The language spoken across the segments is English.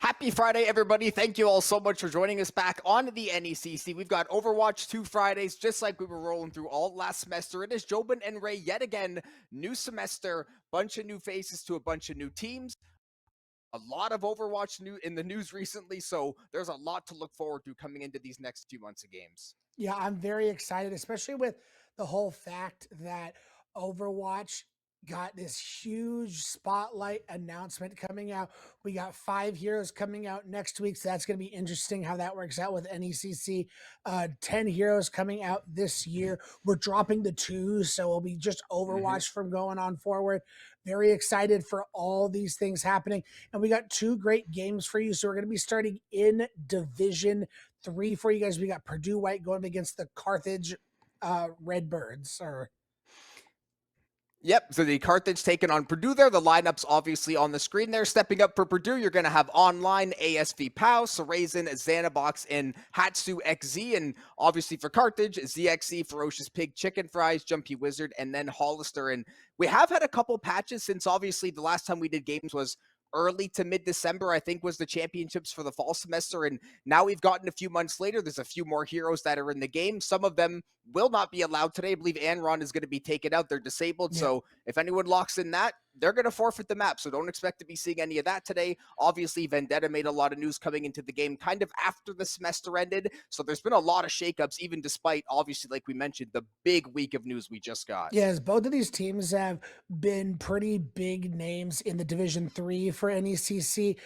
Happy Friday, everybody. Thank you all so much for joining us back on the NECC. We've got Overwatch 2 Fridays, just like we were rolling through all last semester. It is Jobin and Ray yet again. New semester, bunch of new faces to a bunch of new teams. A lot of Overwatch new in the news recently, so there's a lot to look forward to coming into these next 2 months of games. Yeah, I'm very excited, especially with the whole fact that Overwatch got this huge spotlight announcement coming out. We got 5 heroes coming out next week, so that's going to be interesting how that works out with NECC. 10 heroes coming out this year. We're dropping the twos, so it'll be just Overwatch from going on forward. Very excited for all these things happening. And we got two great games for you. So we're going to be starting in Division 3 for you guys. We got Purdue White going against the Carthage Redbirds. Yep, so the Carthage taking on Purdue there. The lineup's obviously on the screen there. Stepping up for Purdue, you're going to have online ASV Pow, Sarazen, Xanabox, and Hatsu XZ. And obviously for Carthage, ZXC, Ferocious Pig, Chicken Fries, Jumpy Wizard, and then Hollister. And we have had a couple patches since obviously the last time we did games was early to mid-December, I think, was the championships for the fall semester. And now we've gotten a few months later. There's a few more heroes that are in the game. Some of them will not be allowed today. I believe Anron is going to be taken out. They're disabled. Yeah. So if anyone locks in that, they're going to forfeit the map. So don't expect to be seeing any of that today. Obviously, Vendetta made a lot of news coming into the game kind of after the semester ended. So there's been a lot of shakeups, even despite, obviously, like we mentioned, the big week of news we just got. Yes, both of these teams have been pretty big names in the Division 3 for NECC.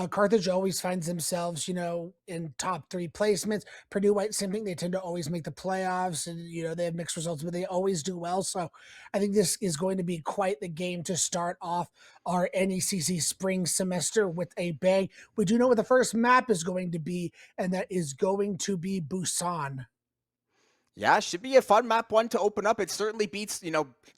Carthage always finds themselves, in top 3 placements. Purdue White, same thing. They tend to always make the playoffs, and, they have mixed results, but they always do well. So I think this is going to be quite the game to start off our NECC spring semester with a bang. We do know what the first map is going to be, and that is going to be Busan. Yeah, should be a fun map one to open up. It certainly beats,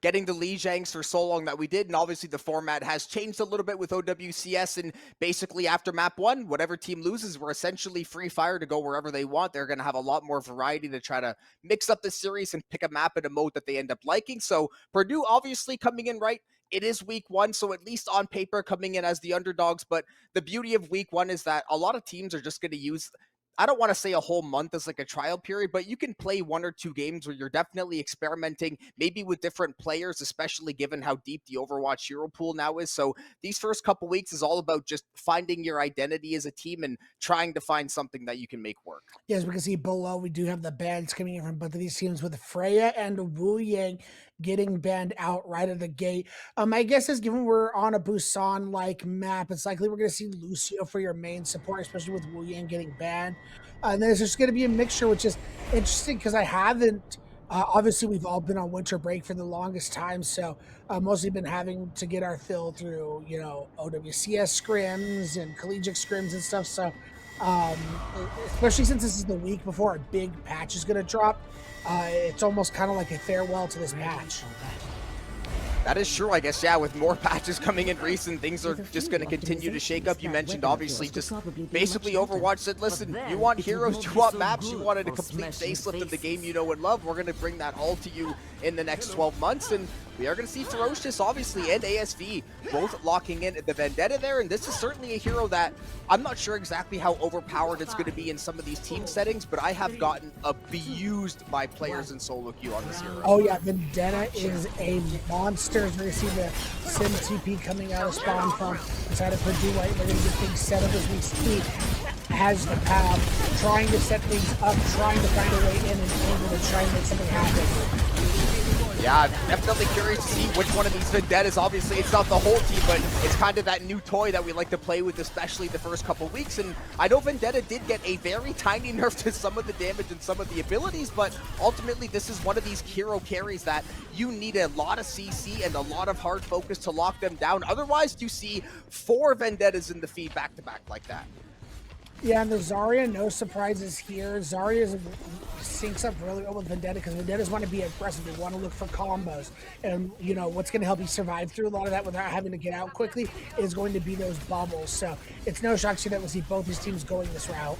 getting the Lijiangs for so long that we did. And obviously the format has changed a little bit with OWCS. And basically after map one, whatever team loses, we're essentially free fire to go wherever they want. They're going to have a lot more variety to try to mix up the series and pick a map and a mode that they end up liking. So Purdue obviously coming in right. It is week one, so at least on paper coming in as the underdogs. But the beauty of week one is that a lot of teams are just going to use, I don't want to say a whole month as like a trial period, but you can play 1 or 2 games where you're definitely experimenting, maybe with different players, especially given how deep the Overwatch hero pool now is. So these first couple weeks is all about just finding your identity as a team and trying to find something that you can make work. Yes, we can see below we do have the bans coming in from both of these teams with Freya and Wu Yang getting banned out right at the gate. My guess is given we're on a Busan-like map, it's likely we're going to see Lucio for your main support, especially with Wu Yang getting banned. And then it's just going to be a mixture, which is interesting because I haven't. Obviously, we've all been on winter break for the longest time, so mostly been having to get our fill through, OWCS scrims and collegiate scrims and stuff. So, especially since this is the week before a big patch is going to drop, it's almost kind of like a farewell to this patch. That is true, I guess, yeah, with more patches coming in recent, things are just going to continue to shake up. You mentioned, obviously, just basically Overwatch said, listen, you want heroes, you want maps, you wanted a complete facelift of the game you know and love, we're going to bring that all to you in the next 12 months, and we are going to see Ferocious, obviously, and ASV both locking in the Vendetta there, and this is certainly a hero that I'm not sure exactly how overpowered it's going to be in some of these team settings, but I have gotten abused by players in solo queue on this hero. Oh yeah, Vendetta is a monster. We're going to see the Sim TP coming out of spawn from inside of Purdue White. They're going to get things set up as we speak. Has the path, trying to set things up, trying to find a way in and able to try and make something happen. Yeah, I'm definitely curious to see which one of these Vendettas. Obviously, it's not the whole team, but it's kind of that new toy that we like to play with, especially the first couple weeks. And I know Vendetta did get a very tiny nerf to some of the damage and some of the abilities, but ultimately, this is one of these hero carries that you need a lot of CC and a lot of hard focus to lock them down. Otherwise, you see 4 Vendettas in the feed back-to-back like that. Yeah, and the Zarya, no surprises here. Zarya syncs up really well with Vendetta because Vendettas want to be aggressive. They want to look for combos. And, what's going to help you survive through a lot of that without having to get out quickly is going to be those bubbles. So it's no shock to see that we'll see both these teams going this route.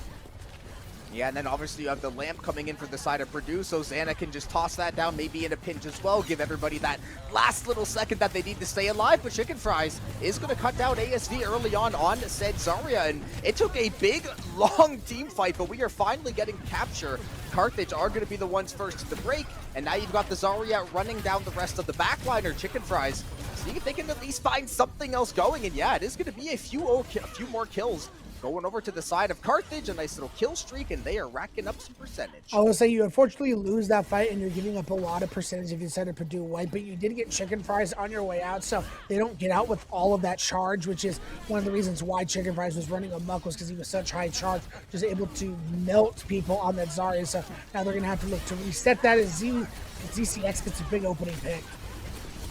Yeah, and then obviously you have the lamp coming in for the side of Purdue, so Xana can just toss that down, maybe in a pinch as well, give everybody that last little second that they need to stay alive, but Chicken Fries is going to cut down ASV early on said Zarya, and it took a big, long team fight, but we are finally getting capture. Carthage are going to be the ones first to the break, and now you've got the Zarya running down the rest of the backliner, Chicken Fries, seeing if they can at least find something else going, and yeah, it is going to be a few more kills going over to the side of Carthage, a nice little kill streak, and they are racking up some percentage. I will say you unfortunately lose that fight, and you're giving up a lot of percentage if you decide to Purdue White, but you did get Chicken Fries on your way out, so they don't get out with all of that charge, which is one of the reasons why Chicken Fries was running amok, was because he was such high charge, just able to melt people on that Zarya, so now they're going to have to look to reset that as ZCX gets a big opening pick.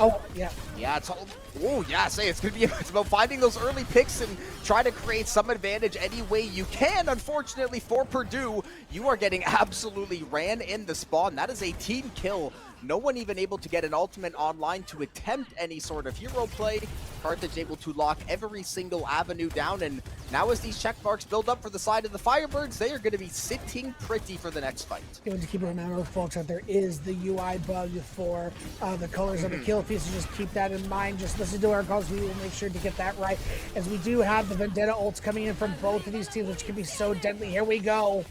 Oh, yeah. Yeah, it's all... Oh, yeah, it's going to be it's about finding those early picks and try to create some advantage any way you can. Unfortunately for Purdue, you are getting absolutely ran in the spawn. That is a team kill. No one even able to get an ultimate online to attempt any sort of hero play. Carthage able to lock every single avenue down, and now as these check marks build up for the side of the Firebirds, they are going to be sitting pretty for the next fight. You have to keep remember, folks, that there is the UI bug for the colors of the kill feed, so just keep that in mind. Just listen to our calls. We will make sure to get that right, as we do have the Vendetta ults coming in from both of these teams, which can be so deadly. Here we go.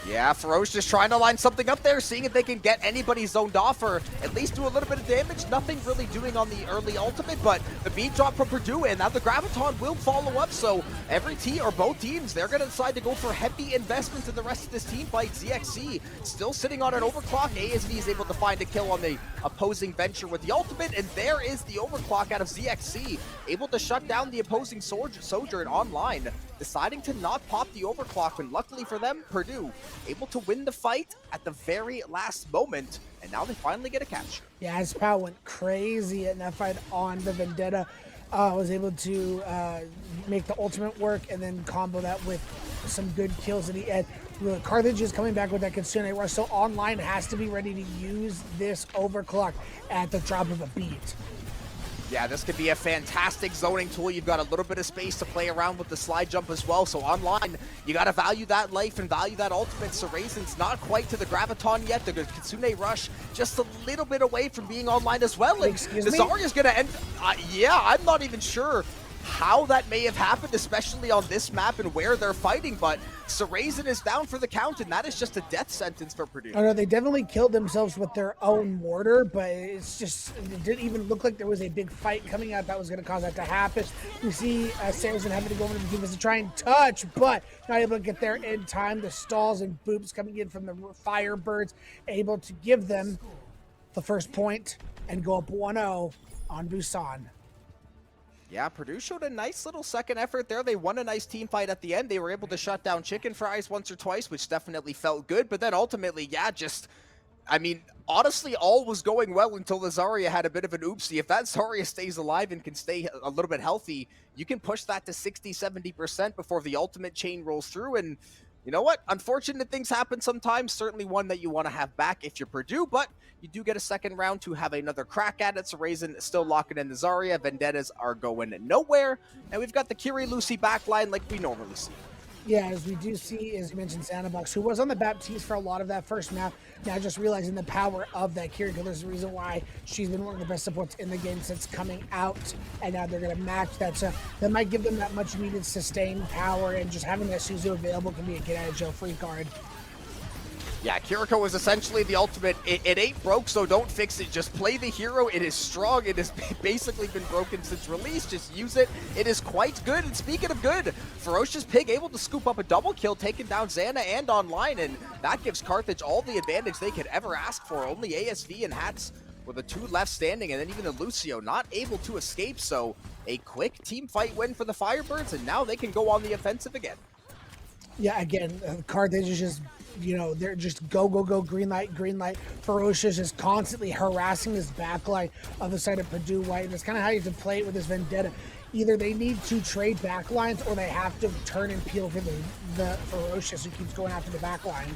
Yeah, Feroz just trying to line something up there, seeing if they can get anybody zoned off or at least do a little bit of damage. Nothing really doing on the early ultimate, but the beat drop from Purdue, and now the Graviton will follow up, so every team, or both teams, they're going to decide to go for heavy investments in the rest of this team fight. ZXC still sitting on an overclock. ASV is able to find a kill on the opposing venture with the ultimate, and there is the overclock out of ZXC, able to shut down the opposing Sojourn online, deciding to not pop the overclock, and luckily for them, Purdue able to win the fight at the very last moment, and now they finally get a capture. Yeah, his power went crazy in that fight on the Vendetta. Was able to make the ultimate work and then combo that with some good kills in the end. Carthage is coming back with that Kitsune Rush, so online has to be ready to use this overclock at the drop of a beat. Yeah, this could be a fantastic zoning tool. You've got a little bit of space to play around with the slide jump as well. So online, you got to value that life and value that ultimate. So Raisin's not quite to the Graviton yet. The Kitsune Rush just a little bit away from being online as well. And the Zarya's going to end... yeah, I'm not even sure how that may have happened, especially on this map and where they're fighting, but Raisin is down for the count, and that is just a death sentence for Purdue. Oh no, they definitely killed themselves with their own mortar, but it's just, it didn't even look like there was a big fight coming out that was going to cause that to happen. You see Saracen having to go into the defense to try and touch, but not able to get there in time. The stalls and boops coming in from the Firebirds, able to give them the first point and go up 1-0 on Busan. Yeah, Purdue showed a nice little second effort there. They won a nice team fight at the end. They were able to shut down Chicken Fries once or twice, which definitely felt good. But then ultimately, yeah, just, I mean, honestly, all was going well until the Zarya had a bit of an oopsie. If that Zarya stays alive and can stay a little bit healthy, you can push that to 60-70% before the ultimate chain rolls through. And you know what? Unfortunate things happen sometimes. Certainly one that you want to have back if you're Purdue, but you do get a second round to have another crack at it. So Raisin still locking in the Zarya. Vendettas are going nowhere. And we've got the Kiri Lucy backline like we normally see. Yeah, as we do see, as you mentioned, Sandbox, who was on the Baptiste for a lot of that first map, now just realizing the power of that Kiri, because there's a reason why she's been one of the best supports in the game since coming out, and now they're going to match that. So that might give them that much needed sustained power, and just having that Suzu available can be a get-out-of-jail-free card. Yeah, Kiriko is essentially the ultimate. It ain't broke, so don't fix it. Just play the hero. It is strong. It has basically been broken since release. Just use it. It is quite good. And speaking of good, Ferocious Pig able to scoop up a double kill, taking down Xana and online, and that gives Carthage all the advantage they could ever ask for. Only ASV and Hats with the two left standing, and then even the Lucio not able to escape. So a quick team fight win for the Firebirds, and now they can go on the offensive again. Yeah, again, Carthage is just, you know, they're just go, green light, green light. Ferocious is constantly harassing this backline of the side of Purdue White. And that's kind of how you have to play it with this Vendetta. Either they need to trade backlines or they have to turn and peel for the Ferocious who keeps going after the backline.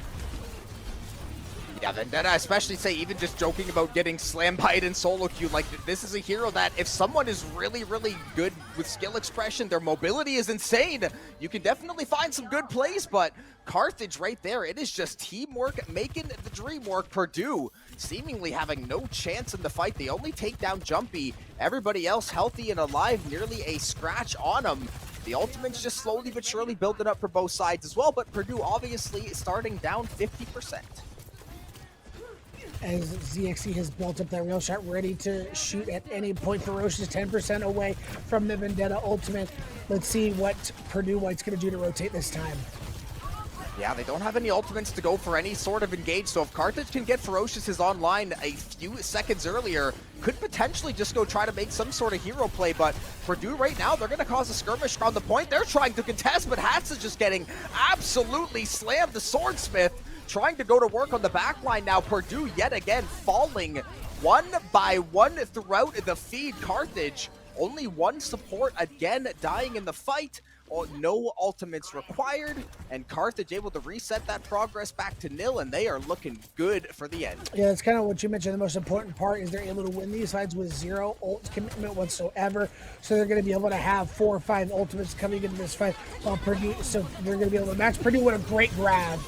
Yeah, Vendetta, especially say even just joking about getting slam by it in solo queue, like this is a hero that if someone is really, really good with skill expression. Their mobility is insane. You can definitely find some good plays, but Carthage right there, it is just teamwork making the dream work. Purdue seemingly having no chance in the fight. They only take down Jumpy. Everybody else healthy and alive, nearly a scratch on them. The ultimate's just slowly but surely building up for both sides as well, but Purdue obviously starting down 50%. As ZXC has built up that rail shot, ready to shoot at any point. Ferocious 10% away from the Vendetta ultimate. Let's see what Purdue White's going to do to rotate this time. Yeah, they don't have any ultimates to go for any sort of engage, so if Carthage can get Ferocious's online a few seconds earlier, could potentially just go try to make some sort of hero play, but Purdue right now, they're going to cause a skirmish around the point. They're trying to contest, but Hats is just getting absolutely slammed. The Swordsmith trying to go to work on the back line now. Purdue yet again falling one by one throughout the feed. Carthage, only one support again dying in the fight. No ultimates required, and Carthage able to reset that progress back to nil, and they are looking good for the end. Yeah, that's kind of what you mentioned. The most important part is they're able to win these fights with zero ult commitment whatsoever. So they're going to be able to have 4 or 5 ultimates coming into this fight while Purdue. So they're going to be able to match Purdue with a great grab.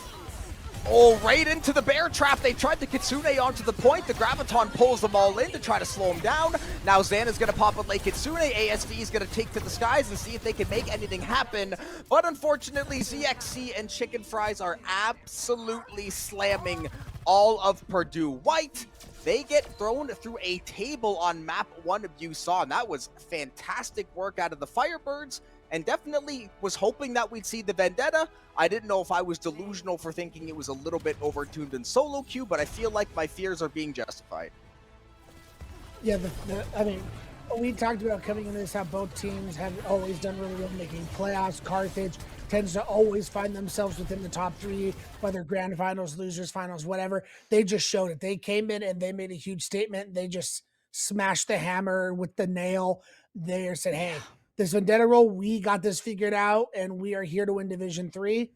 Oh, right into the bear trap. They tried to Kitsune onto the point. The Graviton pulls them all in to try to slow him down. Now Xana's going to pop a late Kitsune. ASV is going to take to the skies and see if they can make anything happen. But unfortunately, ZXC and Chicken Fries are absolutely slamming all of Purdue White. They get thrown through a table on map 1 of Busan. That was fantastic work out of the Firebirds, and definitely was hoping that we'd see the Vendetta. I didn't know if I was delusional for thinking it was a little bit overtuned in solo queue, but I feel like my fears are being justified. Yeah, I mean, we talked about coming into this how both teams have always done really well making playoffs. Carthage tends to always find themselves within the top 3, whether grand finals, losers finals, whatever. They just showed it. They came in and they made a huge statement. They just smashed the hammer with the nail. They said, hey, this Vendetta role, we got this figured out, and we are here to win Division 3.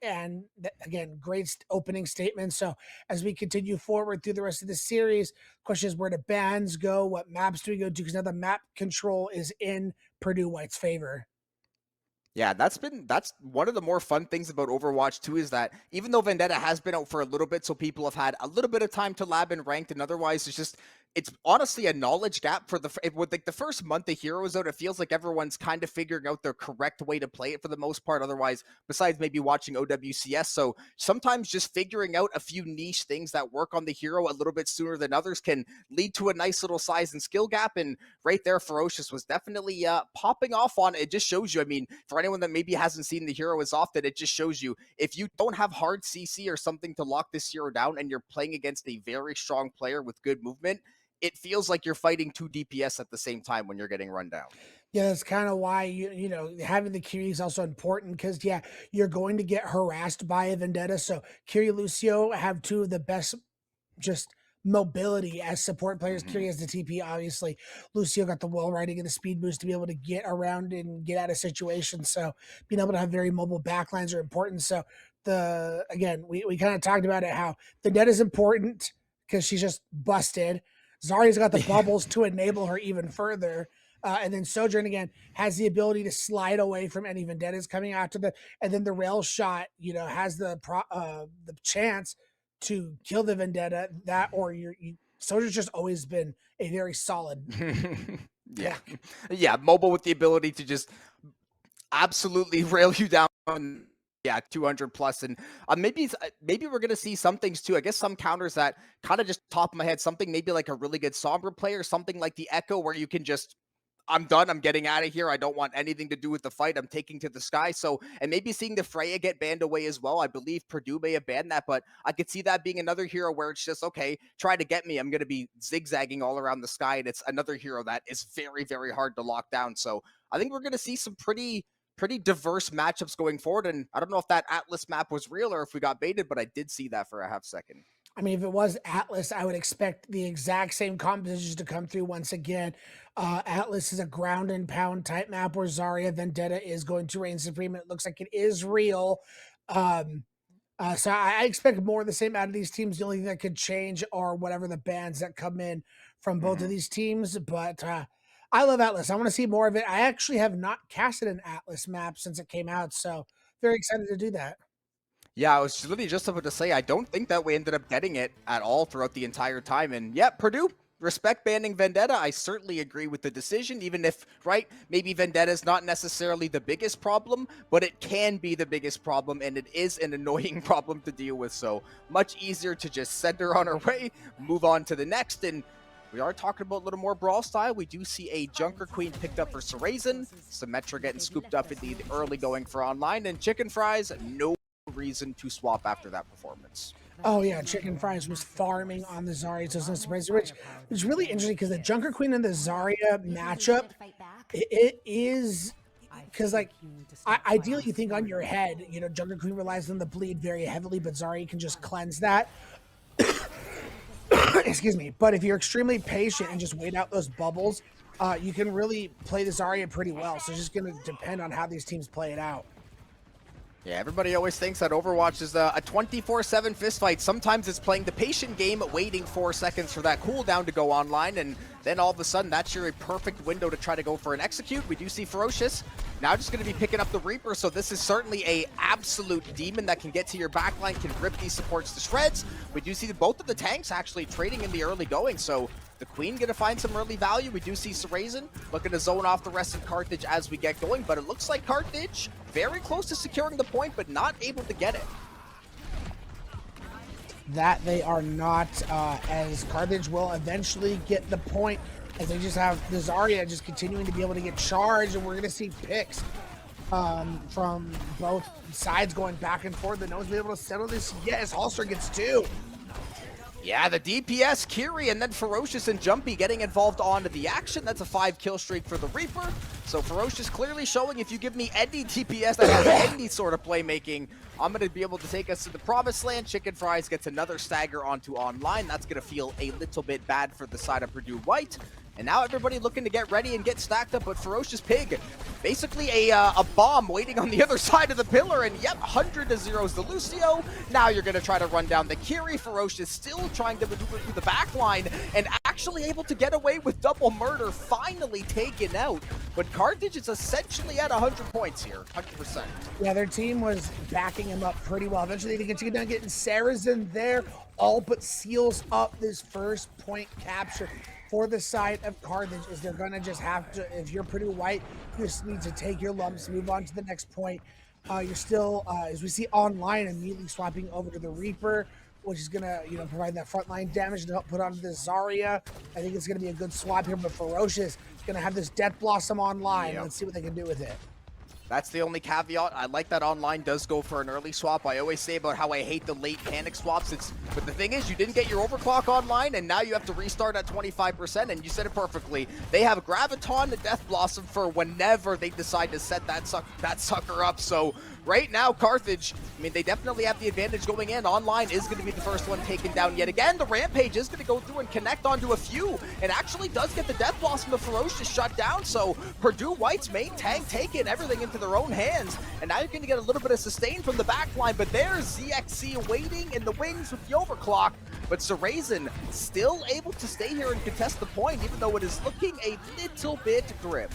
And again, great opening statement. So as we continue forward through the rest of the series, question is, where do bans go? What maps do we go to? Because now the map control is in Purdue White's favor. Yeah, that's one of the more fun things about Overwatch 2 is that even though Vendetta has been out for a little bit, so people have had a little bit of time to lab and ranked, and otherwise it's honestly a knowledge gap for with like the first month the hero is out. It feels like everyone's kind of figuring out the correct way to play it for the most part. Otherwise, besides maybe watching OWCS, so sometimes just figuring out a few niche things that work on the hero a little bit sooner than others can lead to a nice little size and skill gap. And right there, Ferocious was definitely popping off on it. It just shows you, I mean, for anyone that maybe hasn't seen the hero as often, it just shows you if you don't have hard CC or something to lock this hero down and you're playing against a very strong player with good movement, it feels like you're fighting 2 DPS at the same time when you're getting run down. Yeah, that's kind of why you know having the Kiri is also important, because yeah, you're going to get harassed by a Vendetta. So Kiri, Lucio have 2 of the best just mobility as support players. Kiri has the TP, obviously. Lucio got the wall riding and the speed boost to be able to get around and get out of situations. So being able to have very mobile backlines are important. So again, we kind of talked about it, how Vendetta is important because she's just busted. Zarya's got the bubbles to enable her even further. And then Sojourn, again, has the ability to slide away from any Vendettas coming after and then the rail shot, has the chance to kill the Vendetta. That, or Sojourn's just always been a very solid. Yeah, mobile with the ability to just absolutely rail you down. Yeah, 200 plus, and maybe we're gonna see some things too. I guess some counters that kind of just top of my head, something maybe like a really good Sombra player, something like the Echo, where you can just, I'm done, I'm getting out of here, I don't want anything to do with the fight, I'm taking to the sky. So, and maybe seeing the Freya get banned away as well. I believe Purdue may have banned that, but I could see that being another hero where it's just, okay, try to get me, I'm gonna be zigzagging all around the sky, and it's another hero that is very, very hard to lock down. So I think we're gonna see some pretty diverse matchups going forward. And I don't know if that Atlas map was real or if we got baited, but I did see that for a half second. I mean, if it was Atlas, I would expect the exact same compositions to come through once again. Atlas is a ground and pound type map where Zarya Vendetta is going to reign supreme. It looks like it is real. So I expect more of the same out of these teams. The only thing that could change are whatever the bans that come in from both of these teams. But I love Atlas. I want to see more of it. I actually have not casted an Atlas map since it came out, so very excited to do that. Yeah, I was literally just about to say, I don't think that we ended up getting it at all throughout the entire time. And yeah, Purdue, respect banning Vendetta. I certainly agree with the decision, even if, right, maybe Vendetta is not necessarily the biggest problem, but it can be the biggest problem, and it is an annoying problem to deal with. So much easier to just send her on her way, move on to the next. And we are talking about a little more brawl style. We do see a Junker Queen picked up for Sarazen, Symmetra getting scooped up in the early going for online, and Chicken Fries, no reason to swap after that performance. Oh yeah, Chicken Fries was farming on the Zarya, so it's no surprise. Which is really interesting because the Junker Queen and the Zarya matchup, it is because like ideally you think on your head, you know, Junker Queen relies on the bleed very heavily, but Zarya can just cleanse that. Excuse me. But if you're extremely patient and just wait out those bubbles, you can really play the Zarya pretty well. So it's just going to depend on how these teams play it out. Yeah, everybody always thinks that Overwatch is a 24/7 fistfight. Sometimes it's playing the patient game, waiting 4 seconds for that cooldown to go online, and then all of a sudden, that's your perfect window to try to go for an execute. We do see Ferocious now just going to be picking up the Reaper, so this is certainly a absolute demon that can get to your backline, can rip these supports to shreds. We do see both of the tanks actually trading in the early going, so the Queen going to find some early value. We do see Sarazen looking to zone off the rest of Carthage as we get going, but it looks like Carthage very close to securing the point, but not able to get it. That they are not, as Carthage will eventually get the point, as they just have the Zarya just continuing to be able to get charged, and we're going to see picks from both sides going back and forth, and no one's been able to settle this yet as Holster gets 2. Yeah, the DPS, Kiri, and then Ferocious and Jumpy getting involved onto the action. That's a 5-kill streak for the Reaper. So Ferocious clearly showing if you give me any DPS that has any sort of playmaking, I'm going to be able to take us to the Promised Land. Chicken Fries gets another stagger onto online. That's going to feel a little bit bad for the side of Purdue White. And now everybody looking to get ready and get stacked up, but Ferocious Pig, basically a bomb waiting on the other side of the pillar, and yep, 100 to 0's the Lucio. Now you're going to try to run down the Kiri. Ferocious still trying to maneuver through the back line, and actually able to get away with double murder, finally taken out. But Carthage is essentially at 100 points here, 100%. Yeah, their team was backing him up pretty well. Eventually they get down, getting Sarazen there, all but seals up this first point capture for the side of Carthage. Is they're gonna just have to, if you're Purdue White, you just need to take your lumps, move on to the next point. You're still, as we see online, immediately swapping over to the Reaper, which is gonna, you know, provide that frontline damage to help put onto the Zarya. I think it's gonna be a good swap here, but Ferocious is gonna have this Death Blossom online. Yep. Let's see what they can do with it. That's the only caveat. I like that online does go for an early swap. I always say about how I hate the late panic swaps. But the thing is, you didn't get your overclock online, and now you have to restart at 25%, and you said it perfectly. They have Graviton and Death Blossom for whenever they decide to set that sucker up. So right now, Carthage, I mean, they definitely have the advantage going in. Online is going to be the first one taken down yet again. The Rampage is going to go through and connect onto a few, and actually does get the Death Blossom, the Ferocious shut down. So Purdue White's main tank taking everything into their own hands, and now you're going to get a little bit of sustain from the back line, but there's NECC waiting in the wings with the overclock, but Sarazen still able to stay here and contest the point, even though it is looking a little bit grim.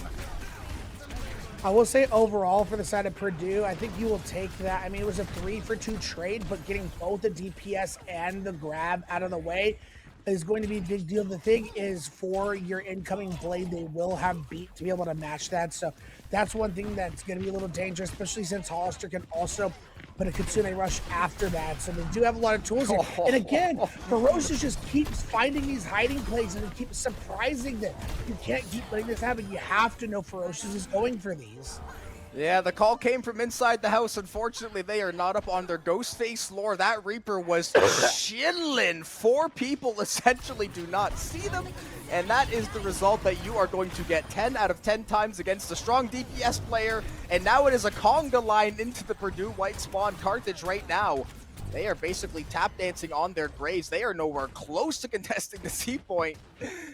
I will say overall for the side of Purdue, I think you will take that. I mean, it was a 3-for-2 trade, but getting both the DPS and the grab out of the way is going to be a big deal. The thing is, for your incoming blade, they will have beat to be able to match that. So that's one thing that's going to be a little dangerous, especially since Hollister can also put a Kitsune Rush after that. So they do have a lot of tools here. And again, Ferocious just keeps finding these hiding places and keeps surprising them. You can't keep letting this happen. You have to know Ferocious is going for these. Yeah, the call came from inside the house. Unfortunately, they are not up on their Ghostface lore. That Reaper was chilling. 4 people essentially do not see them. And that is the result that you are going to get 10 out of 10 times against a strong DPS player. And now it is a conga line into the Purdue White spawn. Carthage right now, they are basically tap dancing on their graves. They are nowhere close to contesting the C point.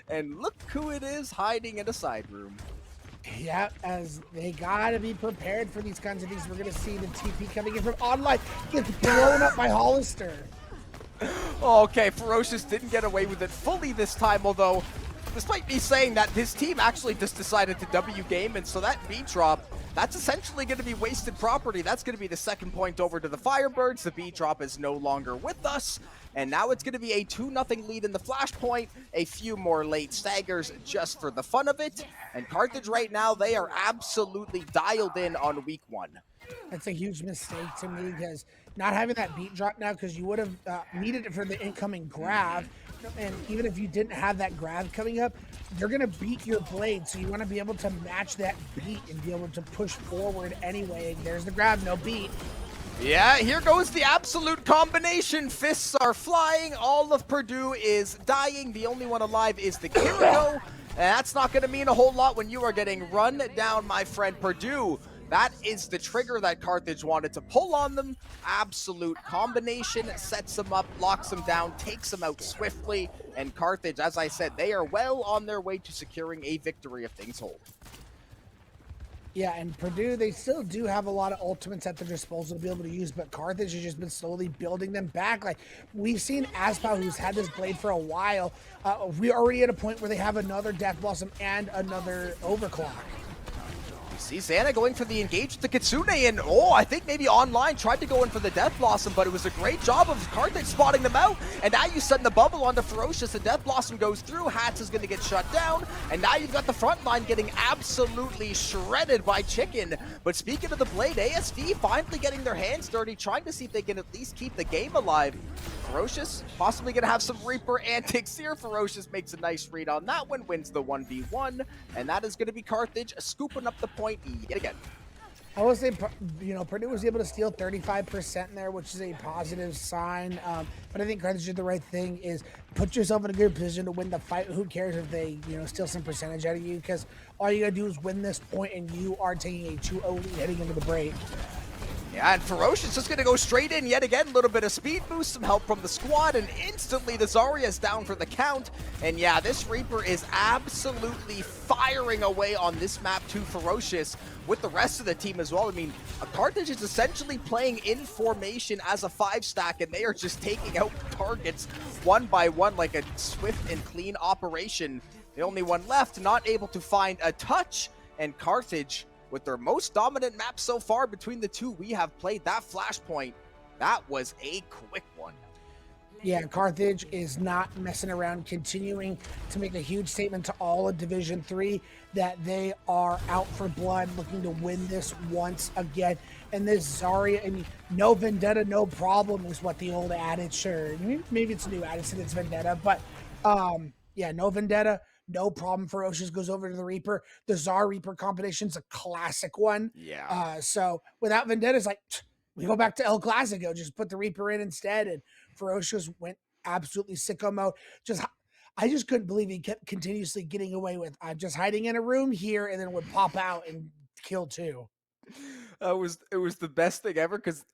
And look who it is hiding in a side room. Yeah, as they gotta be prepared for these kinds of things. We're gonna see the TP coming in from online, gets blown up by Hollister. Okay, Ferocious didn't get away with it fully this time, although despite me saying that, his team actually just decided to W game, and so that B drop, that's essentially going to be wasted property. That's going to be the second point over to the Firebirds. The B drop is no longer with us, and now it's going to be a 2-0 lead in the Flashpoint. A few more late staggers just for the fun of it, and Carthage right now, they are absolutely dialed in on week 1. That's a huge mistake to me because not having that beat drop now, because you would have needed it for the incoming grab. And even if you didn't have that grab coming up, you're going to beat your blade. So you want to be able to match that beat and be able to push forward anyway. There's the grab, no beat. Yeah, here goes the absolute combination. Fists are flying. All of Purdue is dying. The only one alive is the Kiriko. And that's not going to mean a whole lot when you are getting run down, my friend. Purdue, that is the trigger that Carthage wanted to pull on them. Absolute combination, sets them up, locks them down, takes them out swiftly. And Carthage, as I said, they are well on their way to securing a victory if things hold. Yeah, and Purdue, they still do have a lot of ultimates at their disposal to be able to use, but Carthage has just been slowly building them back. Like, we've seen Aspal, who's had this blade for a while, we're already at a point where they have another Death Blossom and another Overclock. See Xana going for the engage with the Kitsune, and I think maybe online tried to go in for the Death Blossom, but it was a great job of Carthage spotting them out, and now you send the bubble onto Ferocious, the Death Blossom goes through, Hats is going to get shut down, and now you've got the front line getting absolutely shredded by Chicken. But speaking of the blade, ASV finally getting their hands dirty, trying to see if they can at least keep the game alive. Ferocious possibly going to have some Reaper antics here. Ferocious makes a nice read on that one, wins the 1v1, and that is going to be Carthage scooping up the point yet again. I will say, Purdue was able to steal 35% in there, which is a positive sign. But I think Carthage did the right thing, is put yourself in a good position to win the fight. Who cares if they, steal some percentage out of you? Because all you gotta do is win this point, and you are taking a 2-0 lead heading into the break. Yeah, and Ferocious just going to go straight in yet again. A little bit of speed boost, some help from the squad, and instantly the Zarya is down for the count. And yeah, this Reaper is absolutely firing away on this map to Ferocious with the rest of the team as well. I mean, Carthage is essentially playing in formation as a 5-stack, and they are just taking out targets one by one like a swift and clean operation. The only one left, not able to find a touch, and Carthage, with their most dominant map so far between the two we have played, that Flashpoint, that was a quick one. Yeah, Carthage is not messing around, continuing to make a huge statement to all of Division 3 that they are out for blood, looking to win this once again. And this Zarya, I mean, no vendetta, no problem is what the old adage, sure, maybe it's a new adage, it's vendetta, but yeah, no vendetta, no problem. Ferocious goes over to the Reaper. The Zar Reaper combination's a classic one. Yeah. So without vendetta, it's like, we go back to El Clasico, just put the Reaper in instead, and Ferocious went absolutely sicko mode. I just couldn't believe he kept continuously getting away with, I'm just hiding in a room here, and then would pop out and kill 2. It was the best thing ever, because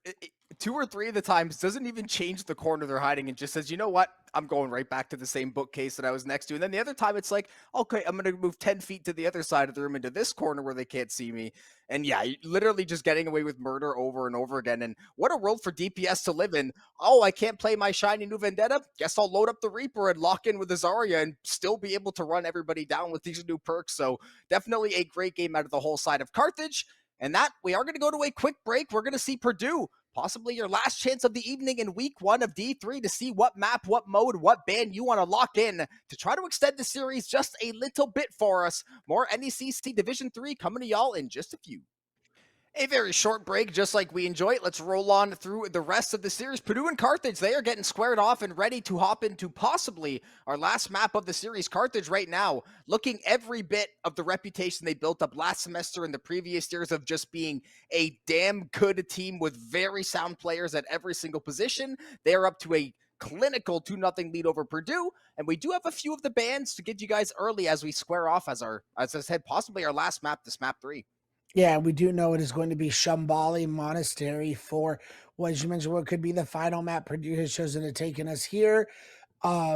2 or 3 of the times doesn't even change the corner they're hiding and just says, you know what, I'm going right back to the same bookcase that I was next to. And then the other time it's like, okay, I'm going to move 10 feet to the other side of the room into this corner where they can't see me. And yeah, literally just getting away with murder over and over again. And what a world for DPS to live in. Oh, I can't play my shiny new Vendetta? Guess I'll load up the Reaper and lock in with the Zarya and still be able to run everybody down with these new perks. So definitely a great game out of the whole side of Carthage. And that, we are going to go to a quick break. We're going to see Purdue, possibly your last chance of the evening in week 1 of D3, to see what map, what mode, what ban you want to lock in to try to extend the series just a little bit for us. More NECC Division 3 coming to y'all in just a few. A very short break, just like we enjoy it. Let's roll on through the rest of the series. Purdue and Carthage, they are getting squared off and ready to hop into possibly our last map of the series. Carthage right now, looking every bit of the reputation they built up last semester and the previous years of just being a damn good team with very sound players at every single position. They are up to a clinical 2-0 lead over Purdue, and we do have a few of the bans to get you guys early as we square off as I said, possibly our last map, this map 3. Yeah, we do know it is going to be Shambali Monastery for what you mentioned, what could be the final map. Purdue has chosen to take in us here,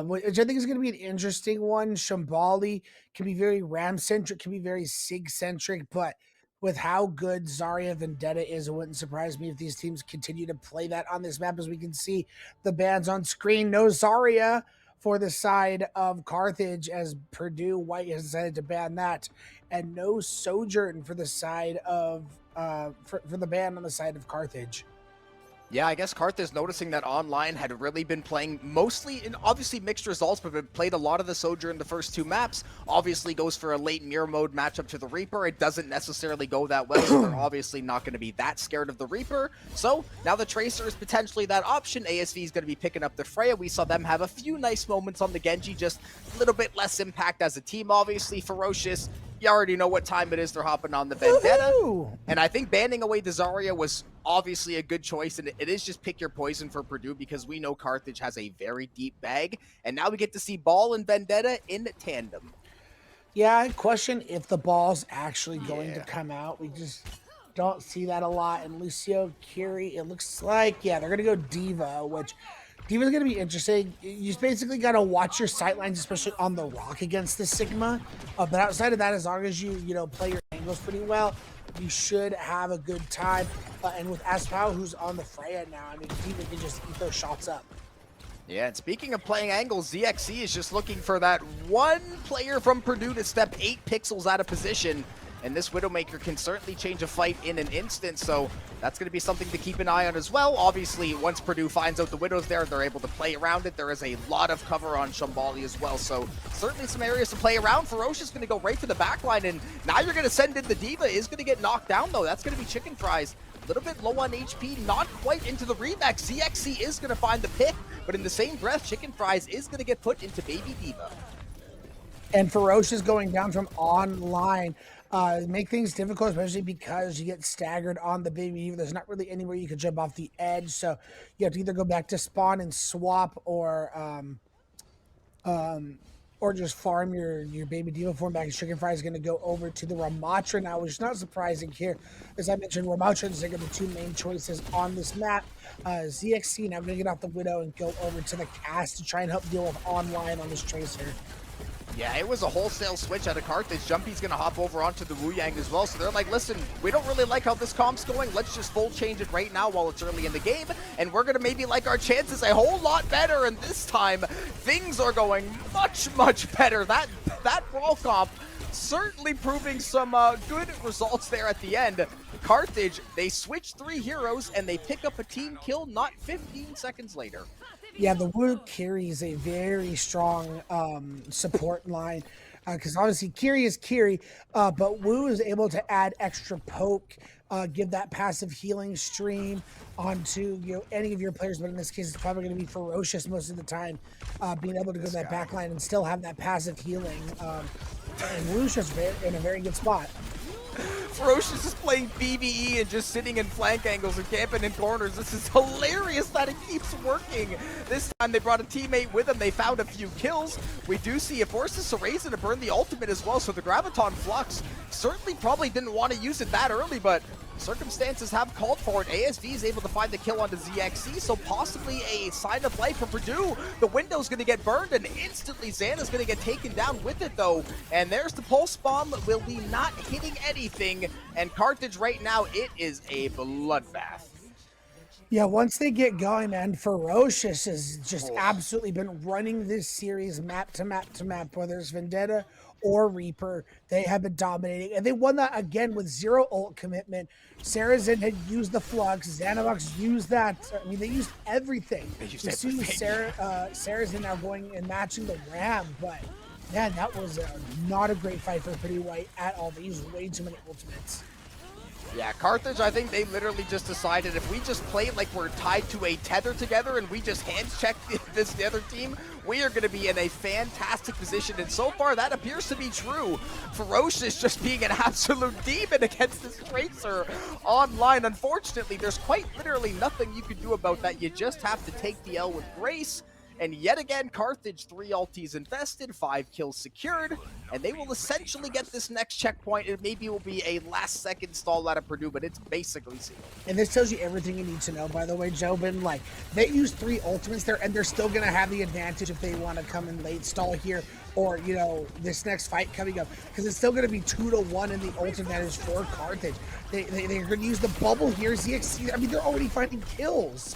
which I think is going to be an interesting one. Shambali can be very Ram-centric, can be very Sig-centric, but with how good Zarya Vendetta is, it wouldn't surprise me if these teams continue to play that on this map. As we can see the bans on screen, no Zarya for the side of Carthage as Purdue White has decided to ban that, and no Sojourn for the side of for the ban on the side of Carthage. Yeah, I guess Carthage noticing that online had really been playing mostly, in obviously mixed results, but it played a lot of the Sojourn the first two maps. Obviously goes for a late mirror mode matchup to the Reaper. It doesn't necessarily go that well, so they're obviously not going to be that scared of the Reaper. So now the Tracer is potentially that option. ASV is going to be picking up the Freya. We saw them have a few nice moments on the Genji, just a little bit less impact as a team, obviously. Ferocious, you already know what time it is. They're hopping on the Vendetta. Woohoo! And I think banning away the Zarya was obviously a good choice, and it is just pick your poison for Purdue because we know Carthage has a very deep bag, and now we get to see Ball and Vendetta in tandem. Yeah, I question if the ball's actually going to come out. We just don't see that a lot. And Lucio, Curie, it looks like, yeah, they're going to go Diva, which Diva's going to be interesting. You just basically got to watch your sightlines, especially on the Rock against the Sigma. But outside of that, as long as you play your angles pretty well, you should have a good time. And with Aspau, who's on the Freya now, I mean, Diva can just eat those shots up. Yeah, and speaking of playing angles, ZXC is just looking for that one player from Purdue to step 8 pixels out of position. And this Widowmaker can certainly change a fight in an instant, so that's going to be something to keep an eye on as well. Obviously, once Purdue finds out the Widow's there, they're able to play around it. There is a lot of cover on Shambali as well, so certainly some areas to play around. Ferocious is going to go right for the backline, and now you're going to send in the Diva. Is going to get knocked down, though. That's going to be Chicken Fries. A little bit low on HP, not quite into the Remax. ZXC is going to find the pick, but in the same breath, Chicken Fries is going to get put into Baby Diva. And Ferocious going down from online. Make things difficult, especially because you get staggered on the Baby Diva. There's not really anywhere you can jump off the edge, so you have to either go back to spawn and swap, or just farm your Baby Diva form back. And Chicken Fry is going to go over to the Ramatra now, which is not surprising here. As I mentioned, Ramatra is the two main choices on this map. ZXC now going to get off the Widow and go over to the Cast to try and help deal with online on this Tracer. Yeah, it was a wholesale switch out of Carthage. Jumpy's going to hop over onto the Wu Yang as well. So they're like, listen, we don't really like how this comp's going. Let's just full change it right now while it's early in the game. And we're going to maybe like our chances a whole lot better. And this time, things are going much, much better. That Brawl comp certainly proving some good results there at the end. Carthage, they switch 3 heroes and they pick up a team kill not 15 seconds later. Yeah, the Wu carries a very strong support line because obviously Kiri is Kiri, but Wu is able to add extra poke, give that passive healing stream onto any of your players, but in this case it's probably going to be Ferocious most of the time, being able to go to that back line and still have that passive healing. And Wu's just in a very good spot. Ferocious is playing BBE and just sitting in flank angles and camping in corners. This is hilarious that it keeps working. This time they brought a teammate with them. They found a few kills. We do see it forces Sarazen to burn the ultimate as well. So the Graviton Flux certainly probably didn't want to use it that early, but circumstances have called for it. ASV is able to find the kill onto ZXC, so possibly a sign of life for Purdue. The window's going to get burned, and instantly Xana's going to get taken down with it, though. And there's the Pulse Bomb. Will be not hitting anything. And Carthage right now, it is a bloodbath. Yeah, once they get going, man, Ferocious has just absolutely been running this series map to map to map, whether it's Vendetta or Reaper. They have been dominating, and they won that again with 0 ult commitment. Sarazen had used the Flux, Xanabox used that. I mean, they used everything. They used everything. Sarazen now going and matching the Ram, but man, that was not a great fight for Pretty White at all. They used way too many ultimates. Yeah, Carthage, I think they literally just decided if we just play like we're tied to a tether together and we just hands check the other team, we are going to be in a fantastic position. And so far, that appears to be true. Ferocious just being an absolute demon against this Tracer online. Unfortunately, there's quite literally nothing you can do about that. You just have to take the L with grace. And yet again, Carthage, 3 ultis invested, 5 kills secured, and they will essentially get this next checkpoint. It maybe will be a last-second stall out of Purdue, but it's basically sealed. And this tells you everything you need to know, by the way, Jobin. Like, they used 3 ultimates there, and they're still going to have the advantage if they want to come in late stall here, or, this next fight coming up, because it's still going to be 2-1 in the ult advantage for Carthage. They're going to use the bubble here, ZXC. I mean, they're already finding kills.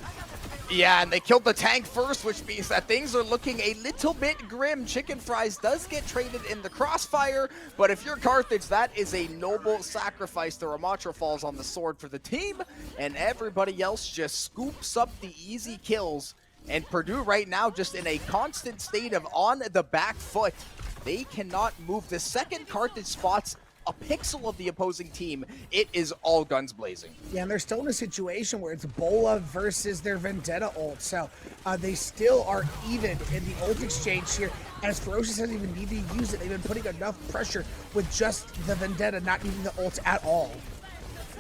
Yeah, and they killed the tank first, which means that things are looking a little bit grim. Chicken Fries does get traded in the crossfire, but if you're Carthage, that is a noble sacrifice. The Ramatra falls on the sword for the team, and everybody else just scoops up the easy kills. And Purdue right now just in a constant state of on the back foot. They cannot move. The second Carthage spots a pixel of the opposing team, it is all guns blazing. Yeah, and they're still in a situation where it's Bola versus their Vendetta ult, so they still are even in the ult exchange here, as Ferocious doesn't even need to use it. They've been putting enough pressure with just the Vendetta not needing the ult at all.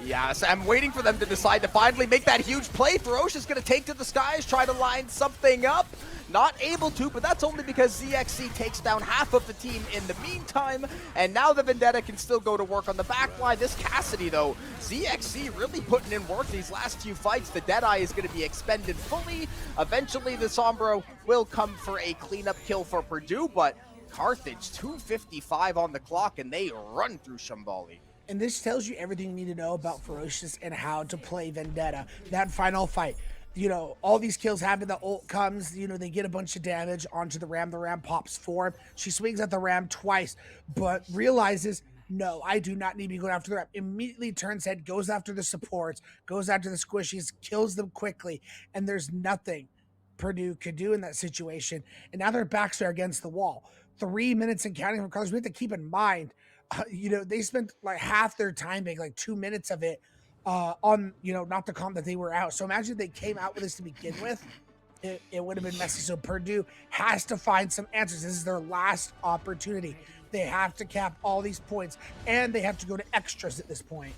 Yeah, so I'm waiting for them to decide to finally make that huge play. Ferocious going to take to the skies, try to line something up. Not able to, but that's only because NECC takes down half of the team in the meantime, and now the Vendetta can still go to work on the back line. This Cassidy, though, NECC really putting in work these last few fights. The Deadeye is going to be expended fully. Eventually, the Sombra will come for a cleanup kill for Purdue, but Carthage, 2:55 on the clock, and they run through Shambali. And this tells you everything you need to know about Ferocious and how to play Vendetta. That final fight, you know, all these kills happen, the ult comes, you know, they get a bunch of damage onto the Ram pops form. She swings at the Ram twice, but realizes, no, I do not need to be going after the Ram. Immediately turns head, goes after the supports, goes after the squishies, kills them quickly, and there's nothing Purdue could do in that situation. And now their backs are against the wall. 3 minutes and counting from Carlos. We have to keep in mind, you know, they spent like half their time being like 2 minutes of it on, you know, not the comp that they were out. So imagine if they came out with this to begin with, it would have been messy. So Purdue has to find some answers. This is their last opportunity. They have to cap all these points, and they have to go to extras at this point.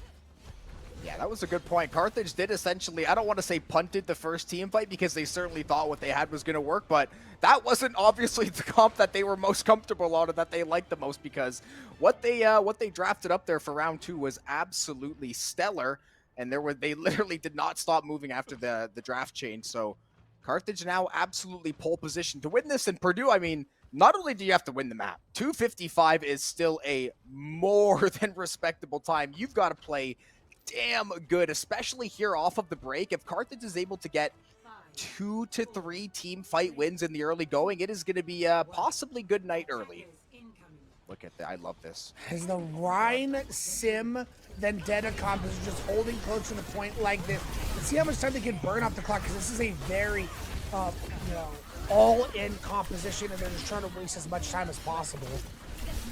Yeah, that was a good point. Carthage did essentially, I don't want to say punted the first team fight because they certainly thought what they had was going to work, but that wasn't obviously the comp that they were most comfortable on or that they liked the most, because what they drafted up there for round 2 was absolutely stellar, and they literally did not stop moving after the draft change. So Carthage now absolutely pole position to win this, and Purdue, I mean, not only do you have to win the map, 2:55 is still a more than respectable time. You've got to play damn good, especially here off of the break. If Carthage is able to get 2 to 3 team fight wins in the early going, it is going to be a possibly good night early. Look at that. I love this. As the Rhine Sim Vendetta comp is just holding close to the point like this, and see how much time they can burn off the clock, because this is a very, you know, all-in composition, and they're just trying to waste as much time as possible.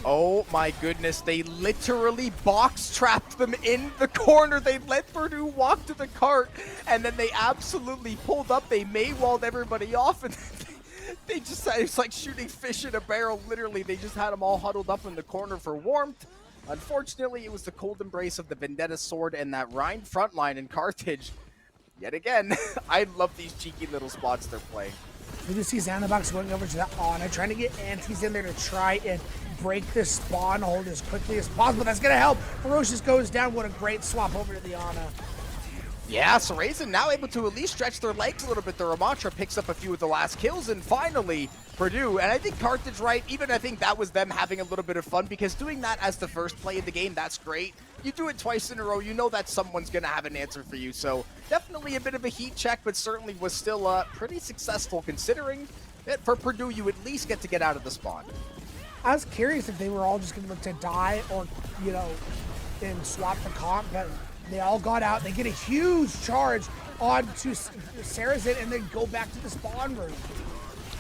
Oh my goodness, they literally box trapped them in the corner. They let Purdue walk to the cart, and then they absolutely pulled up. They Maywalled everybody off, and they just, it's like shooting fish in a barrel. Literally, they just had them all huddled up in the corner for warmth. Unfortunately, it was the cold embrace of the Vendetta sword and that Rhine frontline in Carthage. Yet again, I love these cheeky little spots they're playing. We do see Xanabox going over to that Ana, trying to get antis in there to try and break this spawn hold as quickly as possible. That's going to help. Ferocious goes down. What a great swap over to the Ana. Yeah, so Raisin now able to at least stretch their legs a little bit. The Ramatra picks up a few of the last kills, and finally, Purdue, and I think Carthage, right, even I think that was them having a little bit of fun, because doing that as the first play of the game, that's great. You do it twice in a row, you know that someone's going to have an answer for you, so definitely a bit of a heat check, but certainly was still pretty successful, considering that for Purdue, you at least get to get out of the spawn. I was curious if they were all just going to look to die or, you know, and swap the comp, but they all got out. They get a huge charge onto Sarazen and then go back to the spawn room.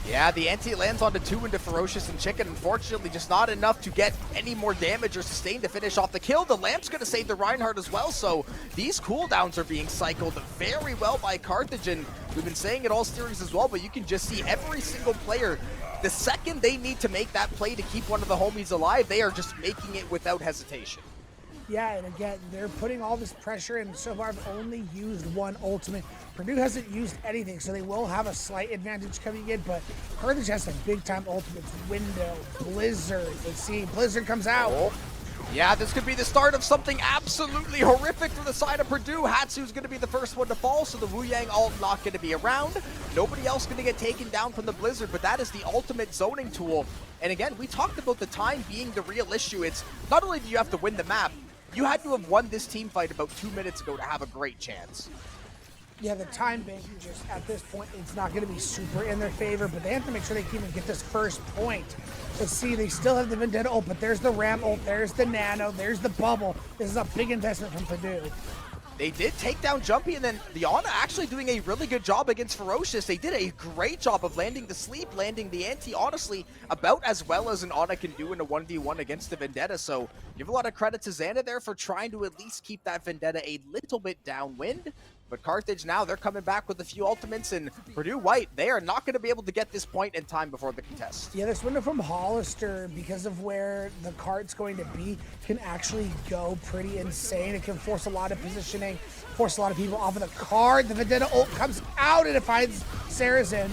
Yeah, the anti lands onto 2 into Ferocious and Chicken. Unfortunately, just not enough to get any more damage or sustain to finish off the kill. The Lamp's going to save the Reinhardt as well, so these cooldowns are being cycled very well by Carthage, and we've been saying it all series as well, but you can just see every single player, the second they need to make that play to keep one of the homies alive, they are just making it without hesitation. Yeah, and again, they're putting all this pressure, and so far I've only used one ultimate. Purdue hasn't used anything, so they will have a slight advantage coming in, but Carthage has some big-time ultimates. Window, Blizzard, let's see, Blizzard comes out. Oh. Yeah, this could be the start of something absolutely horrific for the side of Purdue. Hatsu's going to be the first one to fall, so the Wu Yang ult not going to be around. Nobody else going to get taken down from the Blizzard, but that is the ultimate zoning tool. And again, we talked about the time being the real issue. It's not only do you have to win the map, you had to have won this team fight about 2 minutes ago to have a great chance. Yeah, the time bank just at this point, it's not going to be super in their favor, but they have to make sure they can even get this first point. Let's see, they still have the Vendetta ult, but there's the Ram ult, there's the Nano, there's the Bubble. This is a big investment from Purdue. They did take down Jumpy, and then the Ana actually doing a really good job against Ferocious. They did a great job of landing the sleep, landing the anti, honestly, about as well as an Ana can do in a 1v1 against the Vendetta. So give a lot of credit to Xana there for trying to at least keep that Vendetta a little bit downwind. But Carthage now, they're coming back with a few ultimates, and Purdue White, they are not going to be able to get this point in time before the contest. Yeah, this window from Hollister, because of where the cart's going to be, can actually go pretty insane. It can force a lot of positioning, force a lot of people off of the card. The Vendetta ult comes out and it finds Sarazen.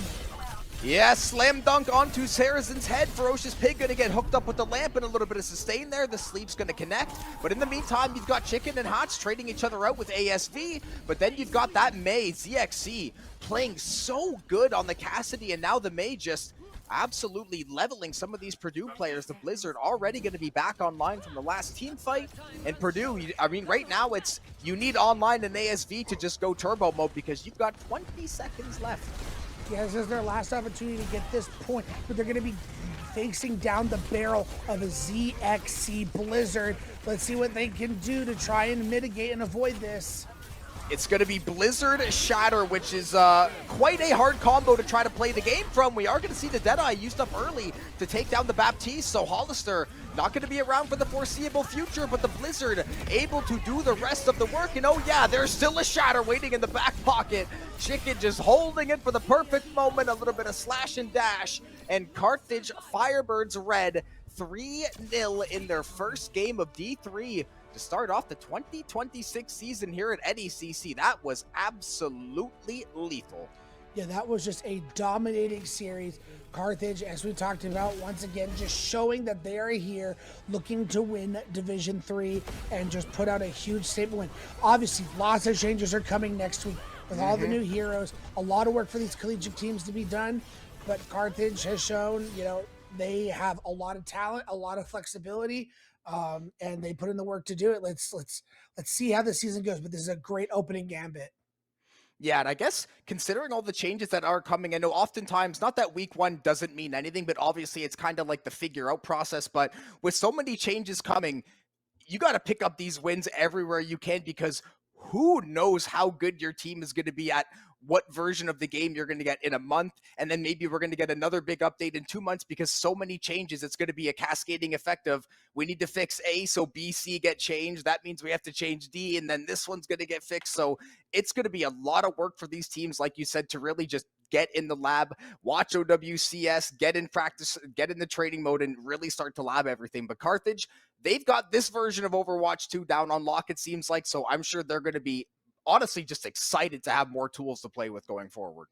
Yeah, slam dunk onto Sarazen's head. Ferocious Pig gonna get hooked up with the lamp and a little bit of sustain there. The sleep's gonna connect. But in the meantime, you've got Chicken and Hots trading each other out with ASV. But then you've got that Mei, ZXC, playing so good on the Cassidy. And now the Mei just absolutely leveling some of these Purdue players. The Blizzard already going to be back online from the last team fight. And Purdue, I mean, right now it's you need online and ASV to just go turbo mode because you've got 20 seconds left. Yeah, this is their last opportunity to get this point, but they're going to be facing down the barrel of a ZXC Blizzard. Let's see what they can do to try and mitigate and avoid this. It's going to be Blizzard Shatter, which is quite a hard combo to try to play the game from. We are going to see the Deadeye used up early to take down the Baptiste, so Hollister not going to be around for the foreseeable future, but the Blizzard able to do the rest of the work. And oh yeah, there's still a Shatter waiting in the back pocket. Chicken just holding it for the perfect moment, a little bit of slash and dash, and Carthage Firebirds Red 3-0 in their first game of D3 to start off the 2026 season here at NECC. That was absolutely lethal. Yeah, that was just a dominating series. Carthage, as we talked about, once again, just showing that they are here looking to win Division 3 and just put out a huge statement win. Obviously, lots of changes are coming next week with all the new heroes. A lot of work for these collegiate teams to be done, but Carthage has shown, you know, they have a lot of talent, a lot of flexibility, and they put in the work to do it. Let's see how the season goes, but this is a great opening gambit. Yeah, and I guess considering all the changes that are coming, I know oftentimes not that week one doesn't mean anything, but obviously it's kind of like the figure out process. But with so many changes coming, you got to pick up these wins everywhere you can because who knows how good your team is going to be at what version of the game you're going to get in a month. And then maybe we're going to get another big update in 2 months because so many changes. It's going to be a cascading effect of we need to fix A, so B, C get changed. That means we have to change D, and then this one's going to get fixed. So it's going to be a lot of work for these teams, like you said, to really just get in the lab, watch OWCS, get in practice, get in the training mode, and really start to lab everything. But Carthage, they've got this version of Overwatch 2 down on lock, it seems like, so I'm sure they're going to be honestly just excited to have more tools to play with going forward.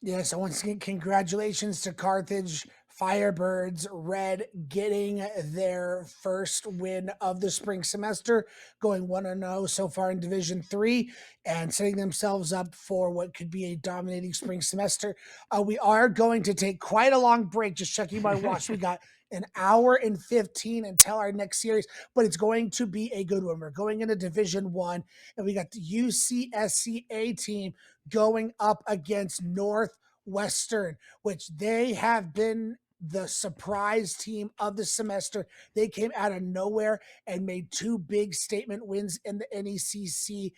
Yeah, so once again, congratulations to Carthage Firebirds Red getting their first win of the spring semester, going 1-0 so far in Division 3 and setting themselves up for what could be a dominating spring semester. We are going to take quite a long break, just checking my watch. We got an hour and 15 until our next series, but it's going to be a good one. We're going into Division 1, and we got the UCSCA team going up against Northwestern, which they have been the surprise team of the semester. They came out of nowhere and made 2 big statement wins in the NECC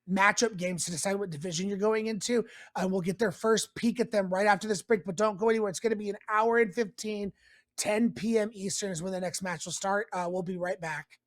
matchup games to decide what division you're going into. We'll get their first peek at them right after this break, but don't go anywhere. It's going to be an hour and 15, 10 p.m. Eastern is when the next match will start. We'll be right back.